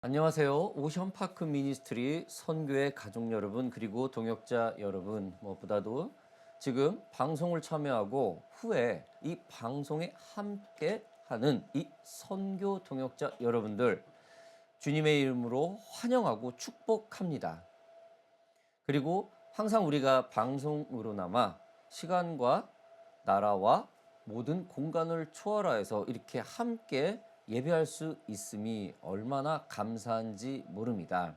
안녕하세요. 오션파크 미니스트리 선교회 가족 여러분, 그리고 동역자 여러분, 무엇보다도 지금 방송을 참여하고 후에 이 방송에 함께 하는 이 선교 동역자 여러분들, 주님의 이름으로 환영하고 축복합니다. 그리고 항상 우리가 방송으로나마 시간과 나라와 모든 공간을 초월하여서 이렇게 함께 예배할 수 있음이 얼마나 감사한지 모릅니다.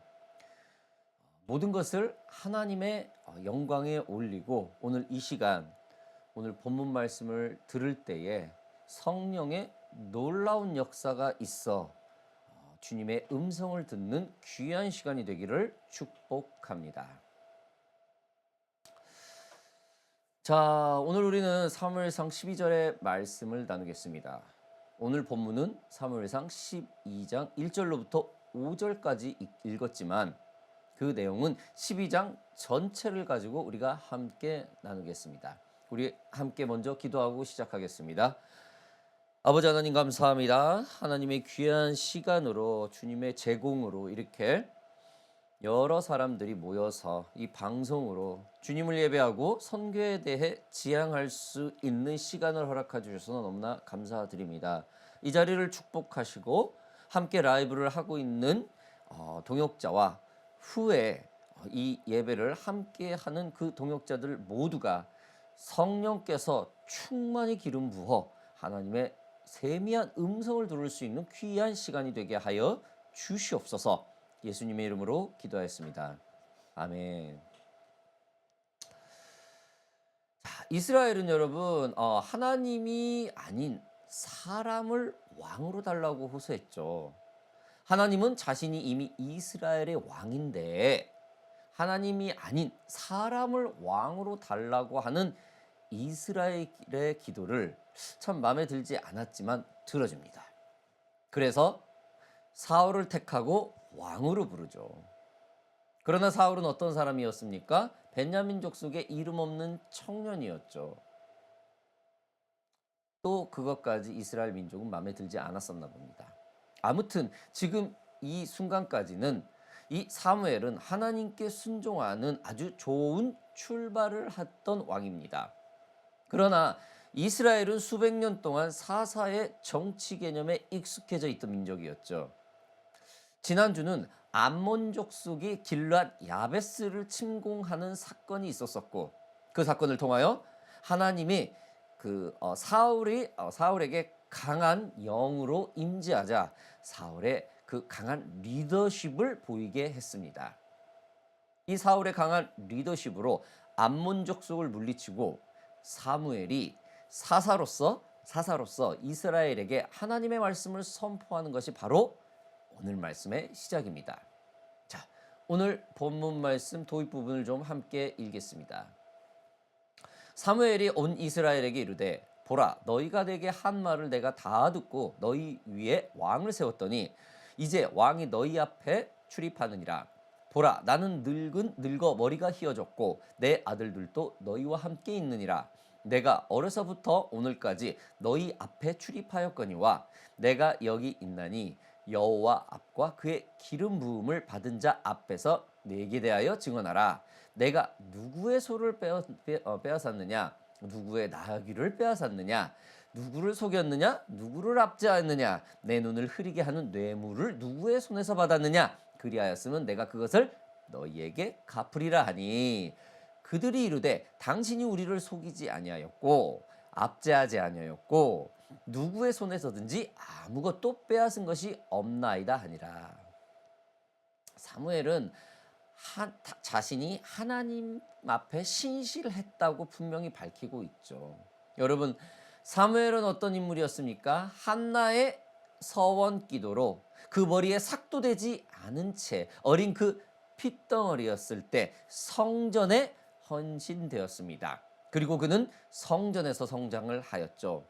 모든 것을 하나님의 영광에 올리고 오늘 이 시간, 오늘 본문 말씀을 들을 때에 성령의 놀라운 역사가 있어 주님의 음성을 듣는 귀한 시간이 되기를 축복합니다. 자, 오늘 우리는 사무엘상 12절의 말씀을 나누겠습니다. 오늘 본문은 사무엘상 12장 1절로부터 5절까지 읽었지만 그 내용은 12장 전체를 가지고 우리가 함께 나누겠습니다. 우리 함께 먼저 기도하고 시작하겠습니다. 아버지 하나님 감사합니다. 하나님의 귀한 시간으로 주님의 제공으로 이렇게 여러 사람들이 모여서 이 방송으로 주님을 예배하고 선교에 대해 지향할 수 있는 시간을 허락해 주셔서 너무나 감사드립니다. 이 자리를 축복하시고 함께 라이브를 하고 있는 동역자와 후에 이 예배를 함께 하는 그 동역자들 모두가 성령께서 충만히 기름 부어 하나님의 세미한 음성을 들을 수 있는 귀한 시간이 되게 하여 주시옵소서. 예수님의 이름으로 기도하였습니다. 아멘. 자, 이스라엘은 여러분 하나님이 아닌 사람을 왕으로 달라고 호소했죠. 하나님은 자신이 이미 이스라엘의 왕인데 하나님이 아닌 사람을 왕으로 달라고 하는 이스라엘의 기도를 참 마음에 들지 않았지만 들어줍니다. 그래서 사울을 택하고 왕으로 부르죠. 그러나 사울은 어떤 사람이었습니까? 베냐민 족속의 이름 없는 청년이었죠. 또 그것까지 이스라엘 민족은 마음에 들지 않았었나 봅니다. 아무튼 지금 이 순간까지는 이 사무엘은 하나님께 순종하는 아주 좋은 출발을 했던 왕입니다. 그러나 이스라엘은 수백 년 동안 사사의 정치 개념에 익숙해져 있던 민족이었죠. 지난주는 암몬족 속이 길앗 야베스를 침공하는 사건이 있었었고 그 사건을 통하여 하나님이 사울에게 강한 영으로 임재하자 사울의 그 강한 리더십을 보이게 했습니다. 이 사울의 강한 리더십으로 암몬족 속을 물리치고 사무엘이 사사로서 이스라엘에게 하나님의 말씀을 선포하는 것이 바로 오늘 말씀의 시작입니다. 자, 오늘 본문 말씀 도입 부분을 좀 함께 읽겠습니다. 사무엘이 온 이스라엘에게 이르되 보라 너희가 내게 한 말을 내가 다 듣고 너희 위에 왕을 세웠더니 이제 왕이 너희 앞에 출입하느니라. 보라 나는 늙어 머리가 희어졌고 내 아들들도 너희와 함께 있느니라. 내가 어려서부터 오늘까지 너희 앞에 출입하였거니와 내가 여기 있나니 여호와 앞과 그의 기름 부음을 받은 자 앞에서 내게 대하여 증언하라. 내가 누구의 소를 빼앗았느냐? 누구의 나귀를 빼앗았느냐? 누구를 속였느냐? 누구를 압제하였느냐? 내 눈을 흐리게 하는 뇌물을 누구의 손에서 받았느냐? 그리하였으면 내가 그것을 너희에게 갚으리라 하니 그들이 이르되 당신이 우리를 속이지 아니하였고 압제하지 아니하였고 누구의 손에서든지 아무것도 빼앗은 것이 없나이다 하니라. 사무엘은 자신이 하나님 앞에 신실했다고 분명히 밝히고 있죠. 여러분, 사무엘은 어떤 인물이었습니까? 한나의 서원 기도로 그 머리에 삭도 되지 않은 채 어린 그 핏덩어리였을 때 성전에 헌신되었습니다. 그리고 그는 성전에서 성장을 하였죠.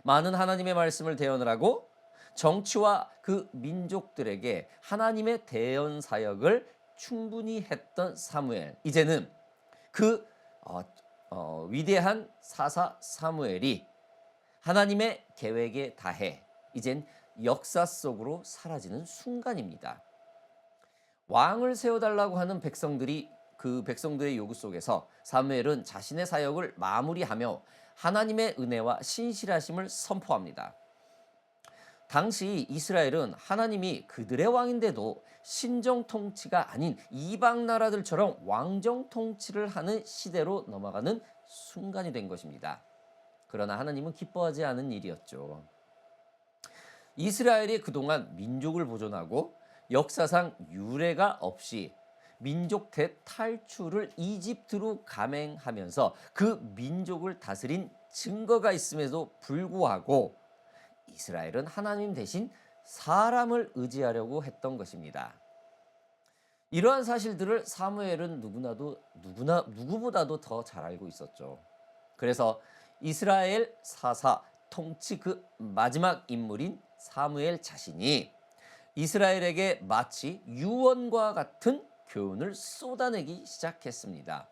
많은 하나님의 말씀을 대언하고 정치와 그 민족들에게 하나님의 대언 사역을 충분히 했던 사무엘. 이제는 그 위대한 사사 사무엘이 하나님의 계획에 다해 이젠 역사 속으로 사라지는 순간입니다. 왕을 세워달라고 하는 그 백성들의 요구 속에서 사무엘은 자신의 사역을 마무리하며 하나님의 은혜와 신실하심을 선포합니다. 당시 이스라엘은 하나님이 그들의 왕인데도 신정 통치가 아닌 이방 나라들처럼 왕정 통치를 하는 시대로 넘어가는 순간이 된 것입니다. 그러나 하나님은 기뻐하지 않은 일이었죠. 이스라엘이 그동안 민족을 보존하고 역사상 유례가 없이 민족 대탈출을 이집트로 감행하면서 그 민족을 다스린 증거가 있음에도 불구하고 이스라엘은 하나님 대신 사람을 의지하려고 했던 것입니다. 이러한 사실들을 사무엘은 누구보다도 더 잘 알고 있었죠. 그래서 이스라엘 사사 통치 그 마지막 인물인 사무엘 자신이 이스라엘에게 마치 유언과 같은 교훈을 쏟아내기 시작했습니다.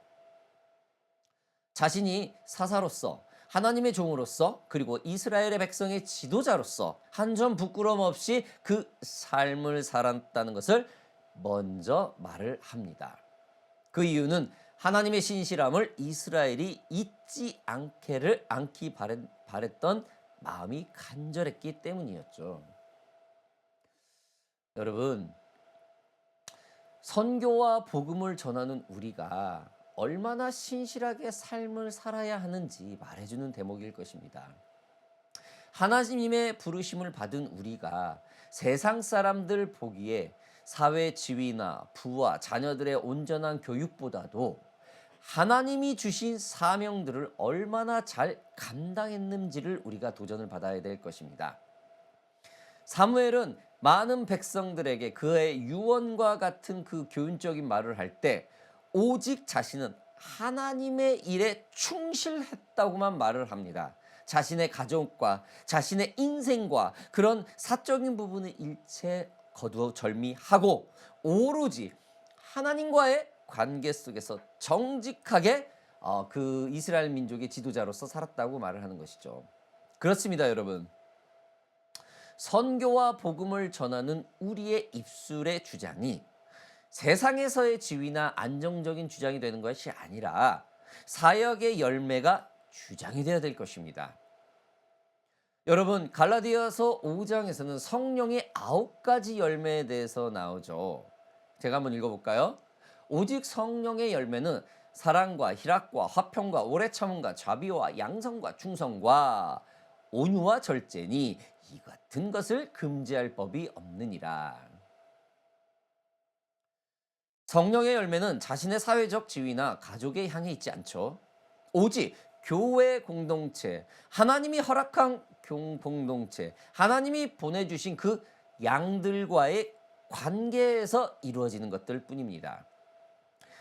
자신이 사사로서 하나님의 종으로서 그리고 이스라엘의 백성의 지도자로서 한 점 부끄러움 없이 그 삶을 살았다는 것을 먼저 말을 합니다. 그 이유는 하나님의 신실함을 이스라엘이 잊지 않기 바랬던 마음이 간절했기 때문이었죠. 여러분, 선교와 복음을 전하는 우리가 얼마나 신실하게 삶을 살아야 하는지 말해주는 대목일 것입니다. 하나님의 부르심을 받은 우리가 세상 사람들 보기에 사회 지위나 부와 자녀들의 온전한 교육보다도 하나님이 주신 사명들을 얼마나 잘 감당했는지를 우리가 도전을 받아야 될 것입니다. 사무엘은 많은 백성들에게 그의 유언과 같은 그 교훈적인 말을 할 때 오직 자신은 하나님의 일에 충실했다고만 말을 합니다. 자신의 가족과 자신의 인생과 그런 사적인 부분을 일체 거두어 절미하고 오로지 하나님과의 관계 속에서 정직하게 그 이스라엘 민족의 지도자로서 살았다고 말을 하는 것이죠. 그렇습니다, 여러분. 선교와 복음을 전하는 우리의 입술의 주장이 세상에서의 지위나 안정적인 주장이 되는 것이 아니라 사역의 열매가 주장이 되어야 될 것입니다. 여러분, 갈라디아서 5장에서는 성령의 9가지 열매에 대해서 나오죠. 제가 한번 읽어볼까요? 오직 성령의 열매는 사랑과 희락과 화평과 오래 참음과 자비와 양성과 충성과 온유와 절제니 이 같은 것을 금지할 법이 없느니라. 성령의 열매는 자신의 사회적 지위나 가족에 향해 있지 않죠. 오직 교회 공동체, 하나님이 허락한 공동체, 하나님이 보내주신 그 양들과의 관계에서 이루어지는 것들 뿐입니다.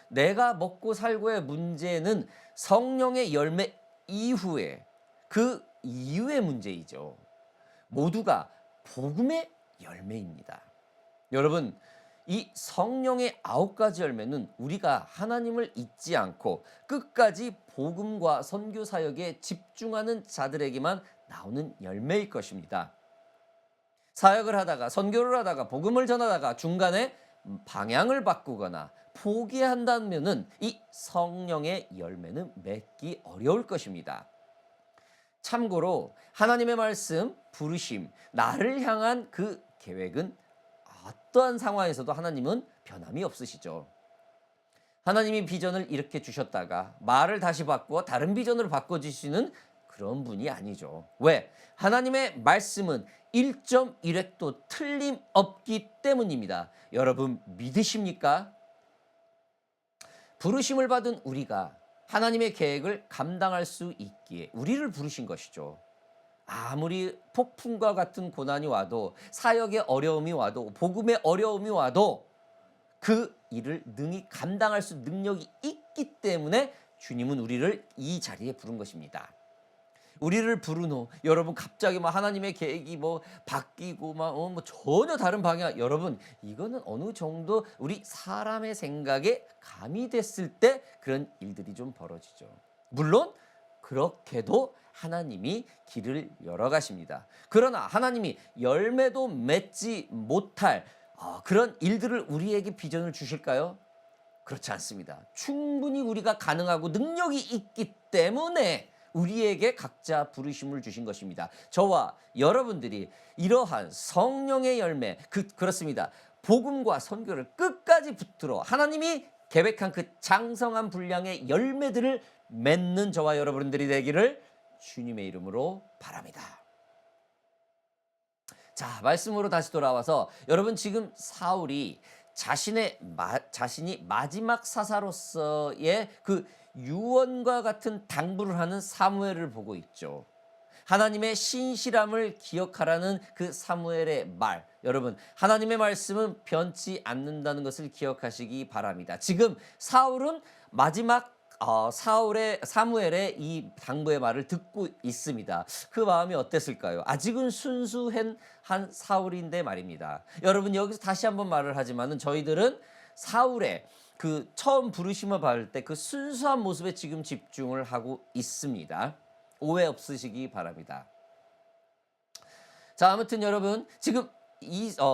내가 먹고 살고의 문제는 성령의 열매 이후에 그 이후의 문제이죠. 모두가 복음의 열매입니다. 여러분, 이 성령의 9가지 열매는 우리가 하나님을 잊지 않고 끝까지 복음과 선교 사역에 집중하는 자들에게만 나오는 열매일 것입니다. 사역을 하다가 선교를 하다가 복음을 전하다가 중간에 방향을 바꾸거나 포기한다면은 이 성령의 열매는 맺기 어려울 것입니다. 참고로 하나님의 말씀, 부르심, 나를 향한 그 계획은 어떠한 상황에서도 하나님은 변함이 없으시죠. 하나님이 비전을 이렇게 주셨다가 말을 다시 바꾸어 다른 비전으로 바꿔주시는 그런 분이 아니죠. 왜? 하나님의 말씀은 1.1획도 틀림없기 때문입니다. 여러분 믿으십니까? 부르심을 받은 우리가 하나님의 계획을 감당할 수 있기에 우리를 부르신 것이죠. 아무리 폭풍과 같은 고난이 와도 사역의 어려움이 와도 복음의 어려움이 와도 그 일을 능히 감당할 수 능력이 있기 때문에 주님은 우리를 이 자리에 부른 것입니다. 우리를 부른 후 여러분 갑자기 막 하나님의 계획이 바뀌고 전혀 다른 방향, 여러분 이거는 어느 정도 우리 사람의 생각에 가미됐을 때 그런 일들이 좀 벌어지죠. 물론 그렇게도 하나님이 길을 열어 가십니다. 그러나 하나님이 열매도 맺지 못할 그런 일들을 우리에게 비전을 주실까요? 그렇지 않습니다. 충분히 우리가 가능하고 능력이 있기 때문에 우리에게 각자 부르심을 주신 것입니다. 저와 여러분들이 이러한 성령의 열매, 그렇습니다. 복음과 선교를 끝까지 붙들어 하나님이 계획한 그 장성한 분량의 열매들을 맺는 저와 여러분들이 되기를 주님의 이름으로 바랍니다. 자, 말씀으로 다시 돌아와서 여러분, 지금 사울이 자신이 마지막 사사로서의 그 유언과 같은 당부를 하는 사무엘을 보고 있죠. 하나님의 신실함을 기억하라는 그 사무엘의 말. 여러분, 하나님의 말씀은 변치 않는다는 것을 기억하시기 바랍니다. 지금 사울은 마지막 사무엘의 이 당부의 말을 듣고 있습니다. 그 마음이 어땠을까요? 아직은 순수한 사울인데 말입니다. 여러분, 여기서 다시 한번 말을 하지만은 저희들은 사울의 그 처음 부르심을 받을 때 그 순수한 모습에 지금 집중을 하고 있습니다. 오해 없으시기 바랍니다. 자, 아무튼 여러분, 지금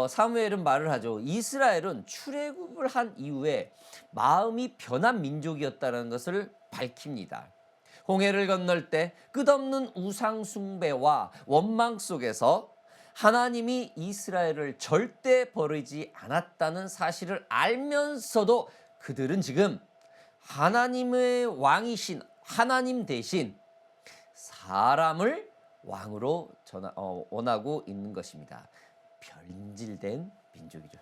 사무엘은 말을 하죠. 이스라엘은 출애굽을 한 이후에 마음이 변한 민족이었다는 것을 밝힙니다. 홍해를 건널 때 끝없는 우상 숭배와 원망 속에서 하나님이 이스라엘을 절대 버리지 않았다는 사실을 알면서도 그들은 지금 하나님의 왕이신 하나님 대신 사람을 왕으로 원하고 있는 것입니다. 변질된 민족이죠.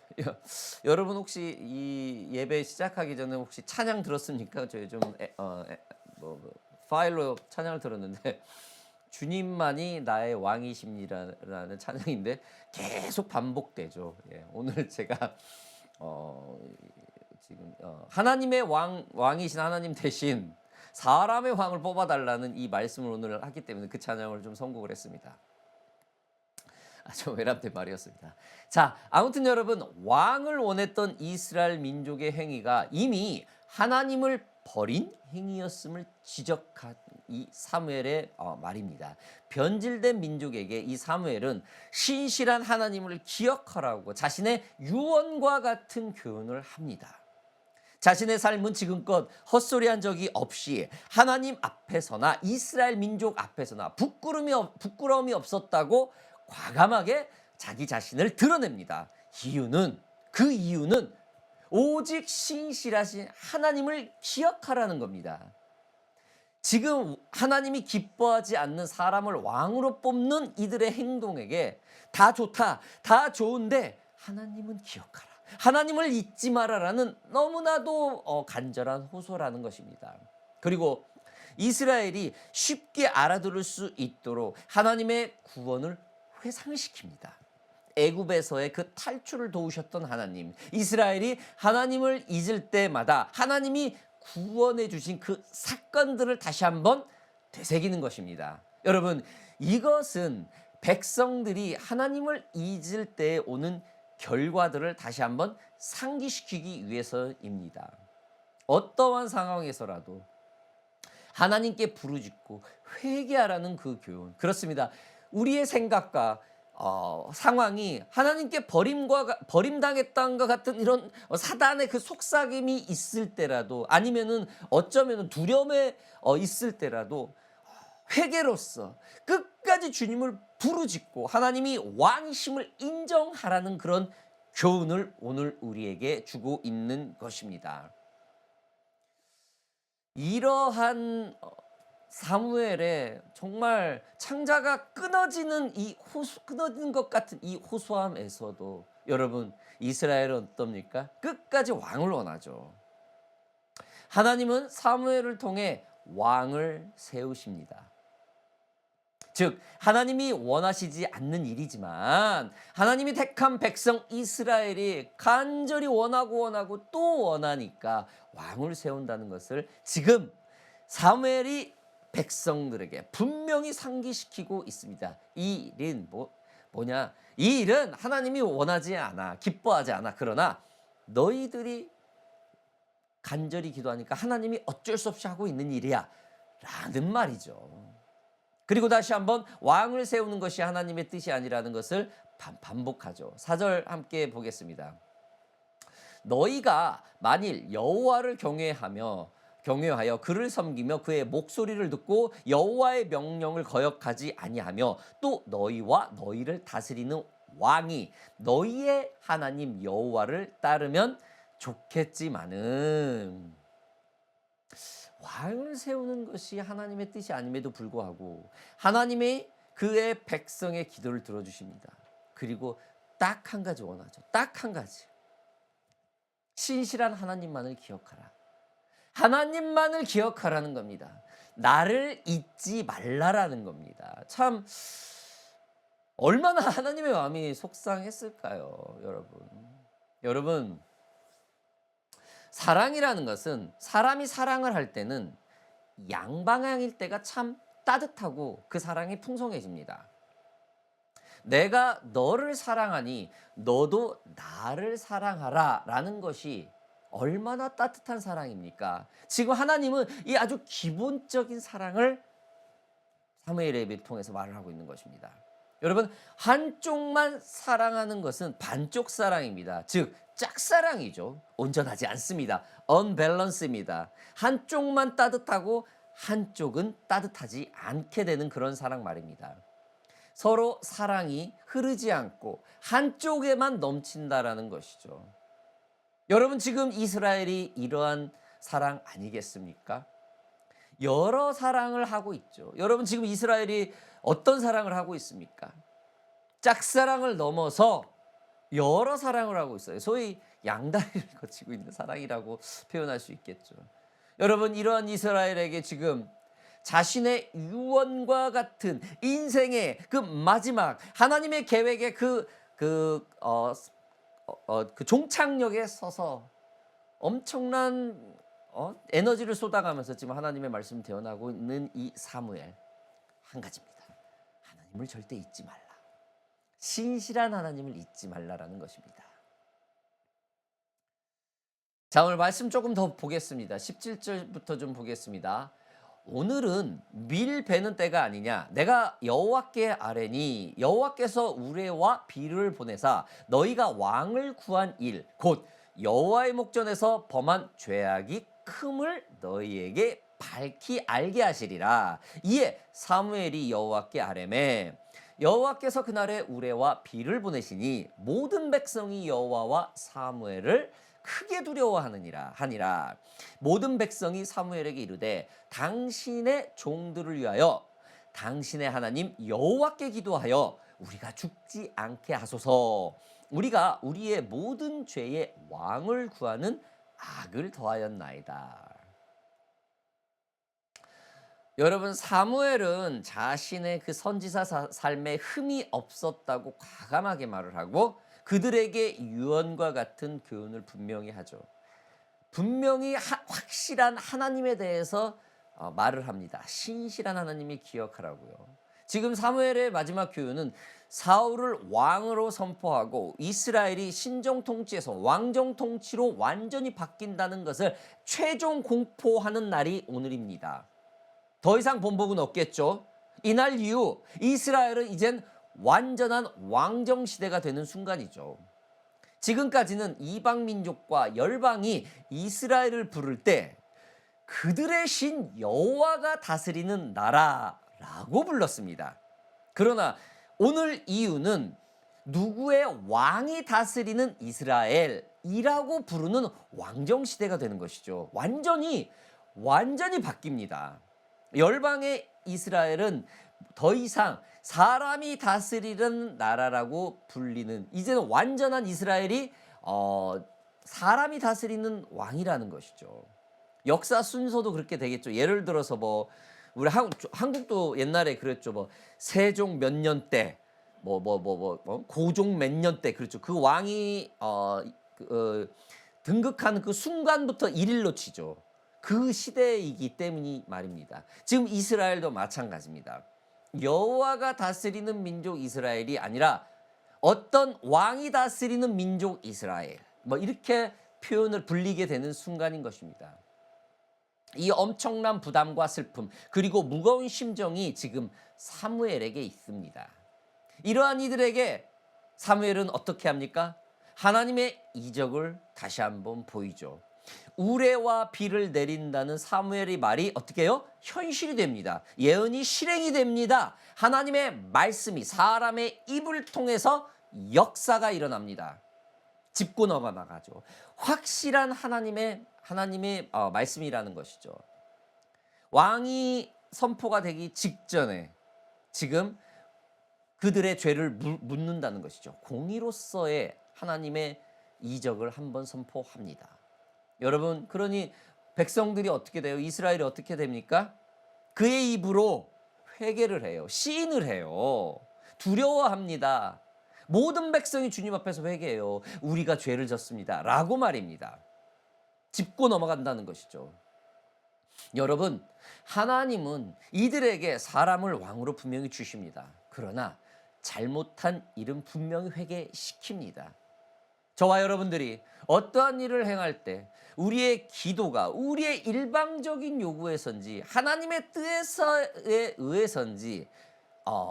여러분, 혹시 이 예배 시작하기 전에 혹시 찬양 들었습니까? 저희 좀 파일로 찬양을 들었는데 주님만이 나의 왕이십니다라는 찬양인데 계속 반복되죠. 예, 오늘 제가 지금 하나님의 왕이신 하나님 대신 사람의 왕을 뽑아달라는 이 말씀을 오늘 하기 때문에 그 찬양을 좀 선곡을 했습니다. 좀 외람된 말이었습니다. 자, 아무튼 여러분, 왕을 원했던 이스라엘 민족의 행위가 이미 하나님을 버린 행위였음을 지적한 이 사무엘의 말입니다. 변질된 민족에게 이 사무엘은 신실한 하나님을 기억하라고 자신의 유언과 같은 교훈을 합니다. 자신의 삶은 지금껏 헛소리한 적이 없이 하나님 앞에서나 이스라엘 민족 앞에서나 부끄러움이 없었다고 과감하게 자기 자신을 드러냅니다. 그 이유는 오직 신실하신 하나님을 기억하라는 겁니다. 지금 하나님이 기뻐하지 않는 사람을 왕으로 뽑는 이들의 행동에게 다 좋다, 다 좋은데 하나님은 기억하라, 하나님을 잊지 마라라는 너무나도 간절한 호소라는 것입니다. 그리고 이스라엘이 쉽게 알아들을 수 있도록 하나님의 구원을 회상시킵니다. 애굽에서의 그 탈출을 도우셨던 하나님, 이스라엘이 하나님을 잊을 때마다 하나님이 구원해 주신 그 사건들을 다시 한번 되새기는 것입니다. 여러분, 이것은 백성들이 하나님을 잊을 때 오는 결과들을 다시 한번 상기시키기 위해서입니다. 어떠한 상황에서라도 하나님께 부르짖고 회개하라는 그 교훈. 그렇습니다. 우리의 생각과 상황이 하나님께 버림당했다는 것 같은 이런 사단의 그 속삭임이 있을 때라도, 아니면은 어쩌면은 두려움에 있을 때라도 회개로서 끝까지 주님을 부르짖고 하나님이 왕이심을 인정하라는 그런 교훈을 오늘 우리에게 주고 있는 것입니다. 이러한 사무엘의 정말 창자가 끊어지는 것 같은 이 호소함에서도 여러분, 이스라엘은 어떻습니까? 끝까지 왕을 원하죠. 하나님은 사무엘을 통해 왕을 세우십니다. 즉, 하나님이 원하시지 않는 일이지만 하나님이 택한 백성 이스라엘이 간절히 원하고 또 원하니까 왕을 세운다는 것을 지금 사무엘이 백성들에게 분명히 상기시키고 있습니다. 이 일은 뭐냐? 이 일은 하나님이 원하지 않아, 기뻐하지 않아. 그러나 너희들이 간절히 기도하니까 하나님이 어쩔 수 없이 하고 있는 일이야 라는 말이죠. 그리고 다시 한번 왕을 세우는 것이 하나님의 뜻이 아니라는 것을 반복하죠. 4절 함께 보겠습니다. 너희가 만일 여호와를 경외하여 그를 섬기며 그의 목소리를 듣고 여호와의 명령을 거역하지 아니하며 또 너희와 너희를 다스리는 왕이 너희의 하나님 여호와를 따르면 좋겠지만은, 왕을 세우는 것이 하나님의 뜻이 아님에도 불구하고 하나님이 그의 백성의 기도를 들어주십니다. 그리고 딱 한 가지 원하죠. 딱 한 가지. 신실한 하나님만을 기억하라. 하나님만을 기억하라는 겁니다. 나를 잊지 말라라는 겁니다. 참 얼마나 하나님의 마음이 속상했을까요, 여러분. 여러분, 사랑이라는 것은 사람이 사랑을 할 때는 양방향일 때가 참 따뜻하고 그 사랑이 풍성해집니다. 내가 너를 사랑하니 너도 나를 사랑하라 라는 것이 얼마나 따뜻한 사랑입니까? 지금 하나님은 이 아주 기본적인 사랑을 사무엘의 예배를 통해서 말을 하고 있는 것입니다. 여러분, 한쪽만 사랑하는 것은 반쪽 사랑입니다. 즉 짝사랑이죠. 온전하지 않습니다. 언밸런스입니다. 한쪽만 따뜻하고 한쪽은 따뜻하지 않게 되는 그런 사랑 말입니다. 서로 사랑이 흐르지 않고 한쪽에만 넘친다라는 것이죠. 여러분, 지금 이스라엘이 이러한 사랑 아니겠습니까? 여러 사랑을 하고 있죠. 여러분, 지금 이스라엘이 어떤 사랑을 하고 있습니까? 짝사랑을 넘어서 여러 사랑을 하고 있어요. 소위 양다리를 거치고 있는 사랑이라고 표현할 수 있겠죠. 여러분, 이러한 이스라엘에게 지금 자신의 유언과 같은 인생의 그 마지막 하나님의 계획의 그 종착역에 서서 엄청난 에너지를 쏟아가면서 지금 하나님의 말씀을 대언하고 있는 이 사무엘, 한 가지입니다. 하나님을 절대 잊지 말라. 신실한 하나님을 잊지 말라라는 것입니다. 자, 오늘 말씀 조금 더 보겠습니다. 17절부터 좀 보겠습니다. 오늘은 밀 베는 때가 아니냐. 내가 여호와께 아뢰니 여호와께서 우레와 비를 보내사 너희가 왕을 구한 일 곧 여호와의 목전에서 범한 죄악이 큼을 너희에게 밝히 알게 하시리라. 이에 사무엘이 여호와께 아뢰매 여호와께서 그날에 우레와 비를 보내시니 모든 백성이 여호와와 사무엘을 크게 두려워하느니라 하니라. 모든 백성이 사무엘에게 이르되 당신의 종들을 위하여 당신의 하나님 여호와께 기도하여 우리가 죽지 않게 하소서. 우리가 우리의 모든 죄의 왕을 구하는 악을 더하였나이다. 여러분, 사무엘은 자신의 그 선지자 삶에 흠이 없었다고 과감하게 말을 하고 그들에게 유언과 같은 교훈을 분명히 하죠. 분명히 확실한 하나님에 대해서 말을 합니다. 신실한 하나님이 기억하라고요. 지금 사무엘의 마지막 교훈은 사울을 왕으로 선포하고 이스라엘이 신정 통치에서 왕정 통치로 완전히 바뀐다는 것을 최종 공포하는 날이 오늘입니다. 더 이상 번복은 없겠죠. 이날 이후 이스라엘은 이젠 완전한 왕정 시대가 되는 순간이죠. 지금까지는 이방 민족과 열방이 이스라엘을 부를 때 그들의 신 여호와가 다스리는 나라라고 불렀습니다. 그러나 오늘 이유는 누구의 왕이 다스리는 이스라엘이라고 부르는 왕정 시대가 되는 것이죠. 완전히 바뀝니다. 열방의 이스라엘은 더 이상 사람이 다스리는 나라라고 불리는, 이제는 완전한 이스라엘이 사람이 다스리는 왕이라는 것이죠. 역사 순서도 그렇게 되겠죠. 예를 들어서 뭐 우리 한국도 옛날에 그랬죠. 뭐 세종 몇 년 때, 고종 몇 년 때, 그렇죠. 그 왕이 등극하는 그 순간부터 일일로 치죠. 그 시대이기 때문이 말입니다. 지금 이스라엘도 마찬가지입니다. 여호와가 다스리는 민족 이스라엘이 아니라 어떤 왕이 다스리는 민족 이스라엘, 이렇게 표현을 불리게 되는 순간인 것입니다. 이 엄청난 부담과 슬픔 그리고 무거운 심정이 지금 사무엘에게 있습니다. 이러한 이들에게 사무엘은 어떻게 합니까? 하나님의 이적을 다시 한번 보이죠. 우레와 비를 내린다는 사무엘의 말이 어떻게 해요? 현실이 됩니다. 예언이 실행이 됩니다. 하나님의 말씀이 사람의 입을 통해서 역사가 일어납니다. 짚고 넘어가죠. 확실한 하나님의 말씀이라는 것이죠. 왕이 선포가 되기 직전에 지금 그들의 죄를 묻는다는 것이죠. 공의로서의 하나님의 이적을 한번 선포합니다. 여러분, 그러니 백성들이 어떻게 돼요? 이스라엘이 어떻게 됩니까? 그의 입으로 회개를 해요. 시인을 해요. 두려워합니다. 모든 백성이 주님 앞에서 회개해요. 우리가 죄를 졌습니다. 라고 말입니다. 짚고 넘어간다는 것이죠. 여러분, 하나님은 이들에게 사람을 왕으로 분명히 주십니다. 그러나 잘못한 일은 분명히 회개시킵니다. 저와 여러분들이 어떠한 일을 행할 때 우리의 기도가 우리의 일방적인 요구에선지 하나님의 뜻에 의해선지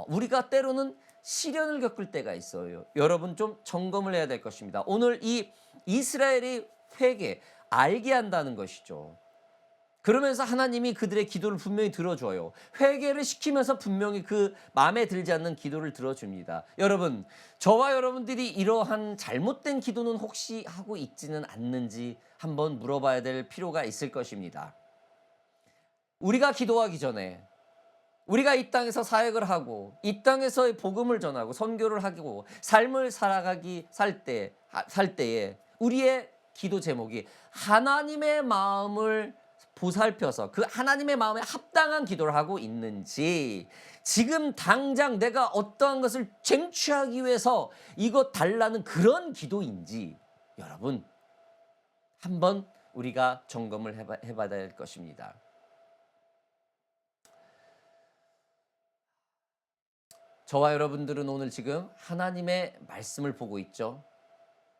우리가 때로는 시련을 겪을 때가 있어요. 여러분 좀 점검을 해야 될 것입니다. 오늘 이 이스라엘의 회개 알게 한다는 것이죠. 그러면서 하나님이 그들의 기도를 분명히 들어줘요. 회개를 시키면서 분명히 그 마음에 들지 않는 기도를 들어줍니다. 여러분, 저와 여러분들이 이러한 잘못된 기도는 혹시 하고 있지는 않는지 한번 물어봐야 될 필요가 있을 것입니다. 우리가 기도하기 전에 우리가 이 땅에서 사역을 하고 이 땅에서의 복음을 전하고 선교를 하고 삶을 살 때에 우리의 기도 제목이 하나님의 마음을 보살펴서 그 하나님의 마음에 합당한 기도를 하고 있는지, 지금 당장 내가 어떠한 것을 쟁취하기 위해서 이것 달라는 그런 기도인지 여러분 한번 우리가 점검을 해봐야 될 것입니다. 저와 여러분들은 오늘 지금 하나님의 말씀을 보고 있죠.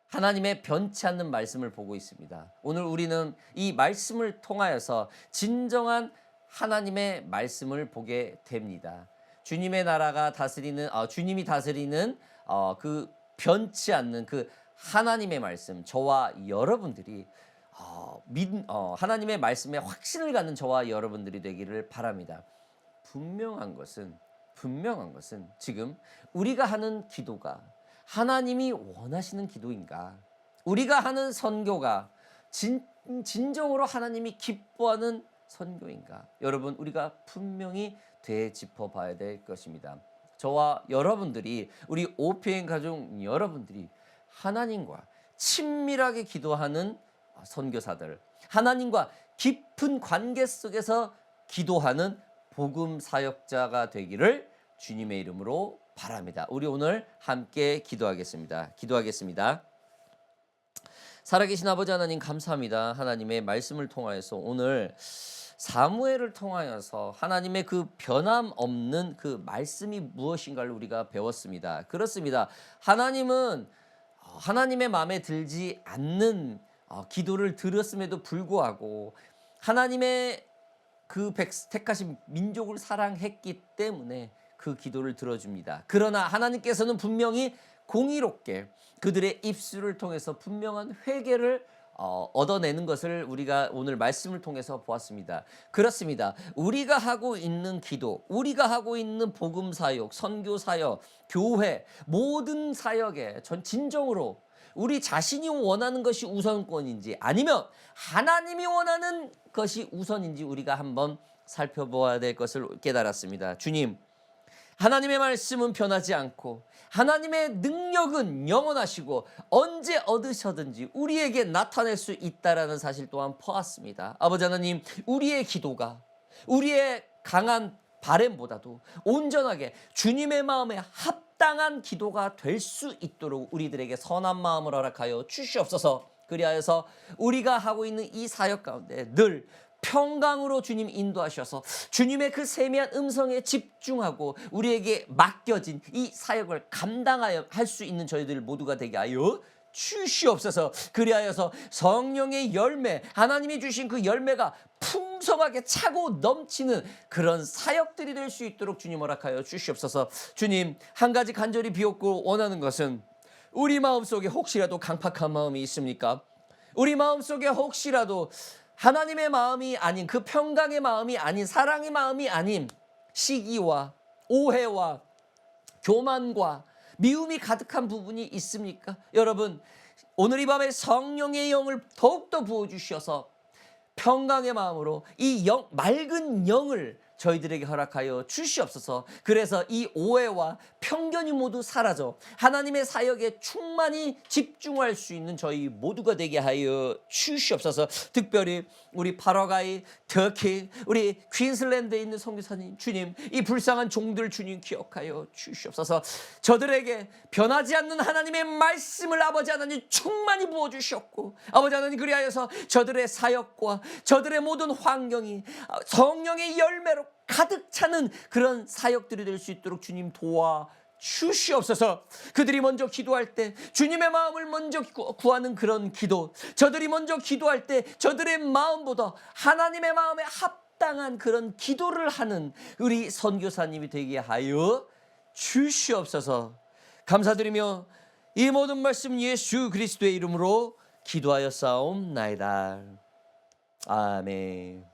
하나님의 변치 않는 말씀을 보고 있습니다. 오늘 우리는 이 말씀을 통하여서 진정한 하나님의 말씀을 보게 됩니다. 주님의 나라가 주님이 다스리는 그 변치 않는 그 하나님의 말씀, 저와 여러분들이 하나님의 말씀에 확신을 갖는 저와 여러분들이 되기를 바랍니다. 분명한 것은 지금 우리가 하는 기도가 하나님이 원하시는 기도인가? 우리가 하는 선교가 진정으로 하나님이 기뻐하는 선교인가? 여러분, 우리가 분명히 되짚어 봐야 될 것입니다. 저와 여러분들이, 우리 OPN 가족 여러분들이 하나님과 친밀하게 기도하는 선교사들, 하나님과 깊은 관계 속에서 기도하는 복음 사역자가 되기를 주님의 이름으로 바랍니다. 우리 오늘 함께 기도하겠습니다. 살아계신 아버지 하나님, 감사합니다. 하나님의 말씀을 통하여서 오늘 사무엘을 통하여서 하나님의 그 변함없는 그 말씀이 무엇인가를 우리가 배웠습니다. 그렇습니다. 하나님은 하나님의 마음에 들지 않는 기도를 들었음에도 불구하고 하나님의 그 택하신 민족을 사랑했기 때문에 그 기도를 들어줍니다. 그러나 하나님께서는 분명히 공의롭게 그들의 입술을 통해서 분명한 회개를 얻어내는 것을 우리가 오늘 말씀을 통해서 보았습니다. 그렇습니다. 우리가 하고 있는 기도, 우리가 하고 있는 복음 사역, 선교 사역, 교회 모든 사역에 진정으로 우리 자신이 원하는 것이 우선권인지 아니면 하나님이 원하는 것이 우선인지 우리가 한번 살펴보아야 될 것을 깨달았습니다. 주님, 하나님의 말씀은 변하지 않고 하나님의 능력은 영원하시고 언제 얻으셔든지 우리에게 나타낼 수 있다라는 사실 또한 보았습니다. 아버지 하나님, 우리의 기도가 우리의 강한 바램보다도 온전하게 주님의 마음에 합당한 기도가 될 수 있도록 우리들에게 선한 마음을 허락하여 주시옵소서. 그리하여서 우리가 하고 있는 이 사역 가운데 늘 평강으로 주님 인도하셔서 주님의 그 세미한 음성에 집중하고 우리에게 맡겨진 이 사역을 감당하여 할 수 있는 저희들 모두가 되게 하여 주시옵소서. 그리하여서 성령의 열매, 하나님이 주신 그 열매가 풍성하게 차고 넘치는 그런 사역들이 될 수 있도록 주님 허락하여 주시옵소서. 주님, 한 가지 간절히 비옵고 원하는 것은 우리 마음속에 혹시라도 강팍한 마음이 있습니까? 우리 마음속에 혹시라도 하나님의 마음이 아닌, 그 평강의 마음이 아닌, 사랑의 마음이 아닌 시기와 오해와 교만과 미움이 가득한 부분이 있습니까? 여러분, 오늘 이 밤에 성령의 영을 더욱더 부어주셔서 평강의 마음으로 이 맑은 영을 저희들에게 허락하여 주시옵소서. 그래서 이 오해와 편견이 모두 사라져 하나님의 사역에 충만히 집중할 수 있는 저희 모두가 되게 하여 주시옵소서. 특별히 우리 파라과이, 터키, 우리 퀸슬랜드에 있는 선교사님, 주님, 이 불쌍한 종들 주님 기억하여 주시옵소서. 저들에게 변하지 않는 하나님의 말씀을 아버지 하나님 충만히 부어주셨고, 아버지 하나님 그리하여서 저들의 사역과 저들의 모든 환경이 성령의 열매로 가득 차는 그런 사역들이 될 수 있도록 주님 도와 주시옵소서. 그들이 먼저 기도할 때 주님의 마음을 먼저 구하는 그런 기도, 저들이 먼저 기도할 때 저들의 마음보다 하나님의 마음에 합당한 그런 기도를 하는 우리 선교사님이 되게 하여 주시옵소서. 감사드리며 이 모든 말씀 예수 그리스도의 이름으로 기도하여 싸움나이다. 아멘.